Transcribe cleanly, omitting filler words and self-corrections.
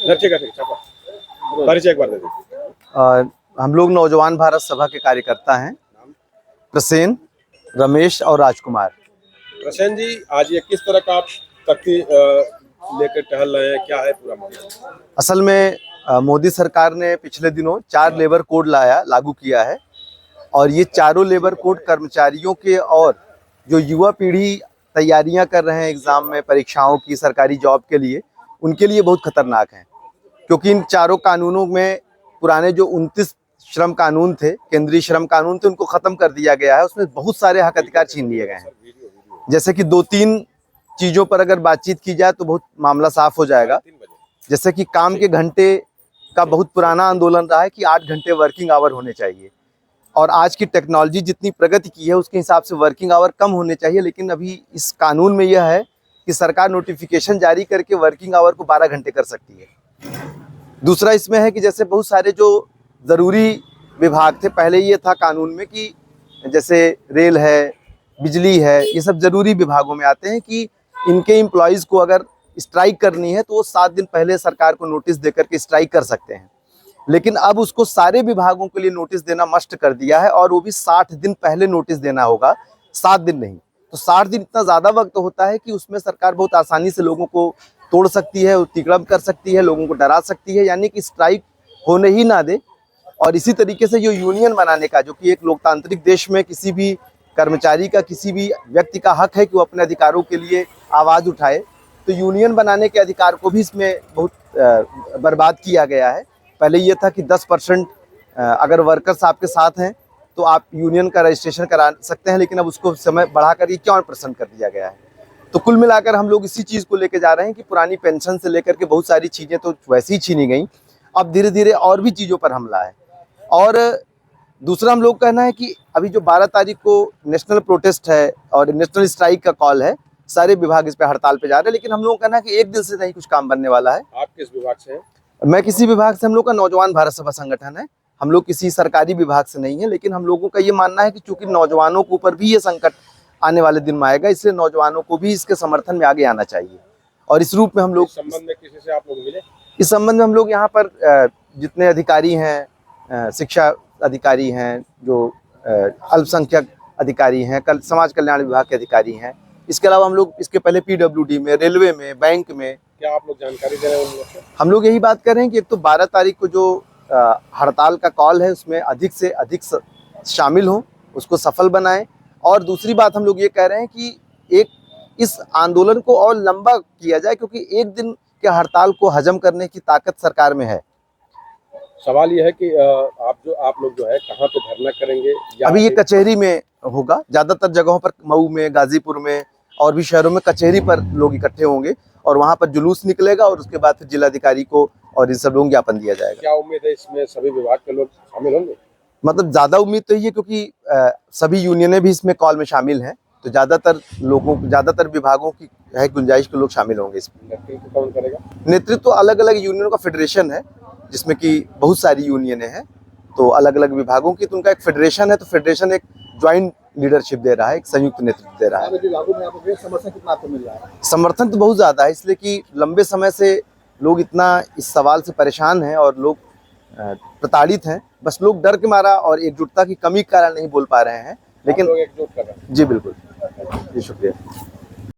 ठीक है, परिचय एक बार दे दीजिए। हम लोग नौजवान भारत सभा के कार्यकर्ता हैं, प्रसेन, रमेश और राजकुमार। प्रसेन जी, आज ये किस तरह का आप तख्ती लेकर टहल रहे हैं, क्या है पूरा मामला? असल में मोदी सरकार ने पिछले दिनों 4 लेबर कोड लागू किया है और ये चारों लेबर कोड कर्मचारियों के और जो युवा पीढ़ी तैयारियां कर रहे हैं एग्जाम में, परीक्षाओं की, सरकारी जॉब के लिए, उनके लिए बहुत खतरनाक हैं। क्योंकि इन चारों कानूनों में पुराने जो 29 श्रम कानून थे, केंद्रीय श्रम कानून थे, उनको खत्म कर दिया गया है। उसमें बहुत सारे हक अधिकार छीन लिए गए हैं। जैसे कि 2-3 चीजों पर अगर बातचीत की जाए तो बहुत मामला साफ हो जाएगा। जैसे कि काम के घंटे का बहुत पुराना आंदोलन रहा है कि 8 घंटे वर्किंग आवर होने चाहिए, और आज की टेक्नोलॉजी जितनी प्रगति की है उसके हिसाब से वर्किंग आवर कम होने चाहिए। लेकिन अभी इस कानून में यह है कि सरकार नोटिफिकेशन जारी करके वर्किंग आवर को 12 घंटे कर सकती है। दूसरा इसमें है कि जैसे बहुत सारे जो ज़रूरी विभाग थे, पहले ये था कानून में कि जैसे रेल है, बिजली है, ये सब ज़रूरी विभागों में आते हैं कि इनके एम्प्लॉयज़ को अगर स्ट्राइक करनी है तो वो 7 दिन पहले सरकार को नोटिस देकर के स्ट्राइक कर सकते हैं। लेकिन अब उसको सारे विभागों के लिए नोटिस देना मस्ट कर दिया है, और वो भी 60 दिन पहले नोटिस देना होगा, 7 दिन नहीं। तो 60 दिन इतना ज़्यादा वक्त होता है कि उसमें सरकार बहुत आसानी से लोगों को तोड़ सकती है, तिकड़म कर सकती है, लोगों को डरा सकती है, यानी कि स्ट्राइक होने ही ना दे। और इसी तरीके से जो यूनियन बनाने का, जो कि एक लोकतांत्रिक देश में किसी भी कर्मचारी का, किसी भी व्यक्ति का हक है कि वो अपने अधिकारों के लिए आवाज़ उठाए, तो यूनियन बनाने के अधिकार को भी इसमें बहुत बर्बाद किया गया है। पहले ये था कि 10% अगर वर्कर्स आपके साथ हैं तो आप यूनियन का रजिस्ट्रेशन करा सकते हैं, लेकिन अब उसको समय बढ़ाकर 51% कर दिया गया है। तो कुल मिलाकर हम लोग इसी चीज़ को लेकर जा रहे हैं कि पुरानी पेंशन से लेकर के बहुत सारी चीज़ें तो वैसे ही छीनी गई, अब धीरे धीरे और भी चीज़ों पर हमला है। और दूसरा हम लोग कहना है कि अभी जो 12 तारीख को नेशनल प्रोटेस्ट है और नेशनल स्ट्राइक का कॉल है, सारे विभाग इस पे हड़ताल पे जा रहे हैं, लेकिन हम लोग कहना है कि एक दिन से नहीं कुछ काम बनने वाला है। आप किस विभाग से हैं? मैं किसी विभाग से, हम लोग का नौजवान भारत सभा संगठन है, हम लोग किसी सरकारी विभाग से नहीं है। लेकिन हम लोगों का ये मानना है कि चूंकि नौजवानों के ऊपर भी ये संकट आने वाले दिन में आएगा, इसलिए नौजवानों को भी इसके समर्थन में आगे आना चाहिए। और इस रूप में हम लोग, इस संबंध में किसी से आप लोग मिले? इस संबंध में हम लोग यहाँ पर जितने अधिकारी हैं, शिक्षा अधिकारी हैं, जो अल्पसंख्यक अधिकारी हैं, समाज कल्याण विभाग के अधिकारी हैं, इसके अलावा हम लोग इसके पहले PWD में, रेलवे में, बैंक में, क्या आप लोग जानकारी दे रहे हैं उन लोगों को? हम लोग यही बात कर रहे हैं कि एक तो 12 तारीख को जो हड़ताल का कॉल है उसमें अधिक से अधिक शामिल हों, उसको सफल बनाएं। और दूसरी बात हम लोग ये कह रहे हैं कि एक इस आंदोलन को और लंबा किया जाए, क्योंकि एक दिन के हड़ताल को हजम करने की ताकत सरकार में है। सवाल ये है कि आप लोग जो है कहाँ पे धरना करेंगे? अभी ये कचहरी में होगा, ज़्यादातर जगहों पर, मऊ में, गाजीपुर में और भी शहरों में कचहरी पर लोग इकट्ठे होंगे और वहाँ पर जुलूस निकलेगा और उसके बाद फिर जिलाधिकारी को और इन सब लोगों को ज्ञापन दिया जाएगा। क्या उम्मीद है इसमें सभी विभाग के लोग शामिल होंगे? मतलब ज़्यादा उम्मीद तो ये, क्योंकि सभी यूनियनें भी इसमें कॉल में शामिल हैं, तो ज़्यादातर विभागों की है गुंजाइश के लोग शामिल होंगे इसमें। नेतृत्व कौन करेगा? नेतृत्व अलग अलग यूनियनों का फेडरेशन है, जिसमें कि बहुत सारी यूनियनें हैं, तो अलग अलग विभागों की, तो उनका एक फेडरेशन है, तो फेडरेशन एक ज्वाइंट लीडरशिप दे रहा है, एक संयुक्त नेतृत्व दे रहा है। समर्थन कितना आपको मिल रहा है? समर्थन तो बहुत ज़्यादा है, इसलिए कि लंबे समय से लोग इतना इस सवाल से परेशान हैं और लोग प्रताड़ित हैं। बस लोग डर के मारा और एकजुटता की कमी के कारण नहीं बोल पा रहे हैं, लेकिन लोग एकजुट कर रहे हैं। जी बिल्कुल जी, शुक्रिया।